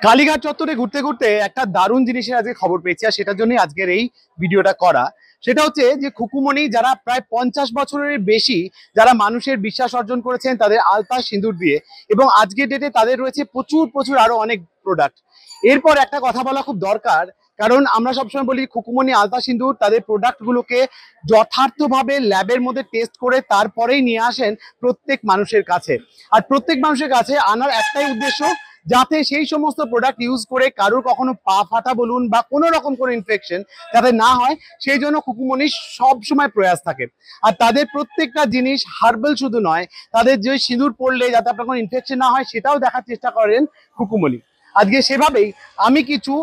কালীঘাট চত্বরে ঘুরতে ঘুরতে একটা দারুণ জিনিসের আজকে খবর পেয়েছি, আর সেটার জন্যই আজকের এই ভিডিওটা করা। সেটা হচ্ছে যে খুকুমণি যারা প্রায় 50 বছরের বেশি যারা মানুষের বিশ্বাস অর্জন করেছেন তাদের আলতা সিঁদুর দিয়ে, এবং আজকের ডেটে তাদের রয়েছে প্রচুর প্রচুর আরো অনেক প্রোডাক্ট। এরপর একটা কথা বলা খুব দরকার, কারণ আমরা সবসময় বলি খুকুমণি আলতা সিঁদুর তাদের প্রোডাক্ট গুলোকে যথার্থভাবে ল্যাবের মধ্যে টেস্ট করে তারপরেই নিয়ে আসেন প্রত্যেক মানুষের কাছে। আর প্রত্যেক মানুষের কাছে আনার একটাই উদ্দেশ্য, যাতে সেই সমস্ত প্রোডাক্ট ইউজ করে কারোর কখনো পা ফাটা বলুন বা কোনো রকম কোনো ইনফেকশন যাতে না হয়, সেই জন্য খুকুমণির সব সময় প্রয়াস থাকে। আর তাদের প্রত্যেকটা জিনিস হার্বাল শুধু নয়, তাদের যে সিঁদুর পড়লে যাতে আপনার কোনো ইনফেকশন না হয় সেটাও দেখার চেষ্টা করেন খুকুমণি। আজকে সেভাবেই আমি কিছু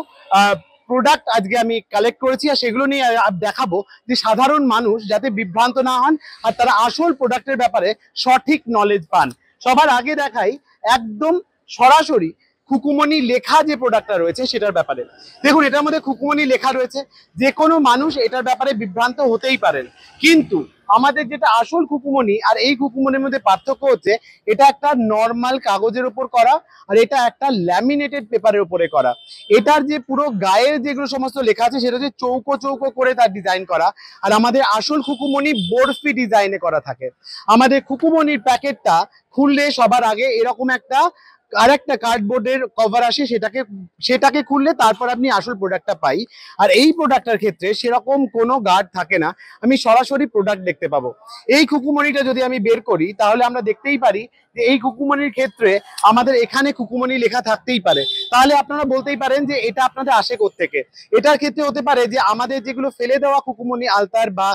প্রোডাক্ট আজকে আমি কালেক্ট করেছি, আর সেগুলো নিয়ে দেখাবো যে সাধারণ মানুষ যাতে বিভ্রান্ত না হন আর তারা আসল প্রোডাক্টের ব্যাপারে সঠিক নলেজ পান। সবার আগে দেখাই একদম সরাসরি খুকুমণি লেখা যে প্রোডাক্টটা রয়েছে সেটার ব্যাপারে। দেখুন, এটার মধ্যে খুকুমণি লেখা রয়েছে। যে কোনো মানুষ এটার ব্যাপারে বিভ্রান্ত হতেই পারেন, কিন্তু আমাদের যেটা আসল খুকুমণি আর এই খুকুমণির মধ্যে পার্থক্য হচ্ছে এটা একটা নর্মাল কাগজের উপর করা, আর এটা একটা ল্যামিনেটেড পেপারের উপরে করা। এটার যে পুরো গায়ের যেগুলো সমস্ত লেখা আছে সেটা হচ্ছে চৌকো চৌকো করে তার ডিজাইন করা, আর আমাদের আসল খুকুমণি বরফি ডিজাইনে করা থাকে। আমাদের খুকুমণির প্যাকেটটা খুললে সবার আগে এরকম একটা আর একটা কার্ডবোর্ডের কভার আসে, সেটাকে খুললে তারপর আপনি আসল প্রোডাক্টটা পাই। আর এই প্রোডাক্টটার ক্ষেত্রে সেরকম কোনো গার্ড থাকে না, আমি সরাসরি প্রোডাক্ট দেখতে পাবো। এই খুকুমণিটা যদি আমি বের করি তাহলে আমরা দেখতেই পারি যে এই খুকুমণির ক্ষেত্রে আমাদের এখানে খুকুমণি লেখা থাকতেই পারে। তাহলে আপনারা বলতেই পারেন যে এটা আপনাদের আসে কোত্থেকে। এটার ক্ষেত্রে হতে পারে যে আমাদের যেগুলো ফেলে দেওয়া খুকুমণি আলতার বা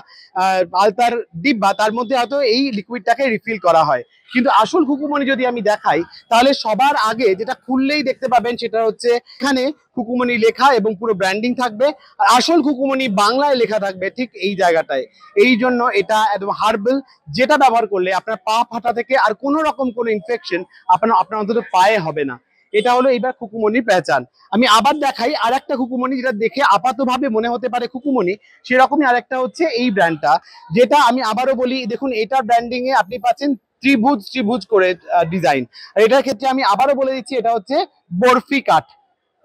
আলতার ডিব্বা, তার মধ্যে হয়তো এই লিকুইডটাকে রিফিল করা হয়। কিন্তু আসল খুকুমণি যদি আমি দেখাই তাহলে সবার আগে যেটা খুললেই দেখতে পাবেন সেটা হচ্ছে এখানে খুকুমণি লেখা এবং পুরো ব্র্যান্ডিং থাকবে, আর আসল খুকুমণি বাংলায় লেখা থাকবে ঠিক এই জায়গাটায়। এই জন্য এটা একদম হার্বাল, যেটা ব্যবহার করলে আপনার পা ফাটা থেকে আর কোনো রকম কোনো ইনফেকশন আপনার অন্তত পায়ে হবে না। এটা হলো এইবার খুকুমণির পেহচান। আমি আবার দেখাই আর একটা খুকুমণি, যেটা দেখে আপাতভাবে মনে হতে পারে খুকুমণি, সেরকমই আরেকটা হচ্ছে এই ব্র্যান্ডটা, যেটা আমি আবারও বলি দেখুন এটার ব্র্যান্ডিং এ আপনি পাচ্ছেন ত্রিভুজ ত্রিভুজ করে ডিজাইন। আর এটার ক্ষেত্রে আমি আবারও বলে দিচ্ছি এটা হচ্ছে বরফি কাঠ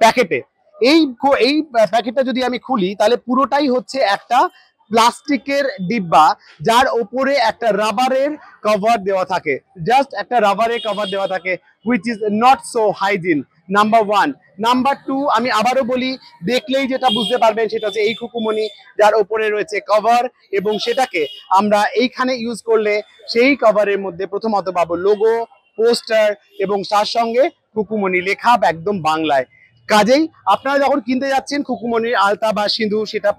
প্যাকেটে। এই এই প্যাকেটটা যদি আমি খুলি তাহলে পুরোটাই হচ্ছে একটা প্লাস্টিকের ডিব্বা, যার ওপরে একটা রাবারের কভার দেওয়া থাকে, জাস্ট একটা রাবারের কভার দেওয়া থাকে, which is not so hygiene. Number one. Number two, আমি আবারও বলি, দেখলেই যেটা বুঝতে পারবেন সেটা হচ্ছে এই খুকুমণি যার ওপরে রয়েছে কভার, এবং সেটাকে আমরা এইখানে ইউজ করলে সেই কভারের মধ্যে প্রথমত পাবো লোগো, পোস্টার, এবং তার সঙ্গে খুকুমণি লেখা একদম বাংলায়। কাজেই আপনারা যখন কিনতে যাচ্ছেন খুকুমণির আলতা বা সিঁদুর, সেটা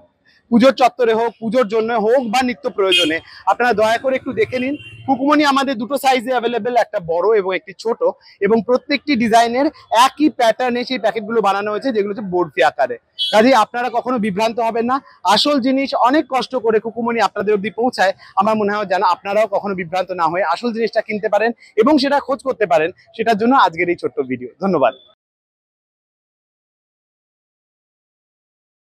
পুজোর চত্বরে হোক, পুজোর জন্য হোক বা নিত্য প্রয়োজনে, আপনারা দয়া করে একটু দেখে নিন। খুকুমণি আমাদের দুটো সাইজে অ্যাভেলেবেল, একটা বড় এবং একটি ছোট, এবং প্রত্যেকটি ডিজাইনের একই প্যাটার্নে সেই প্যাকেটগুলো বানানো হয়েছে, যেগুলো হচ্ছে বরফি আকারে। কাজেই আপনারা কখনো বিভ্রান্ত হবেন না। আসল জিনিস অনেক কষ্ট করে খুকুমণি আপনাদের অব্দি পৌঁছায়, আমার মনে হয় যেন আপনারাও কখনো বিভ্রান্ত না হয়ে আসল জিনিসটা কিনতে পারেন এবং সেটা খোঁজ করতে পারেন। সেটার জন্য আজকের এই ছোট্ট ভিডিও। ধন্যবাদ।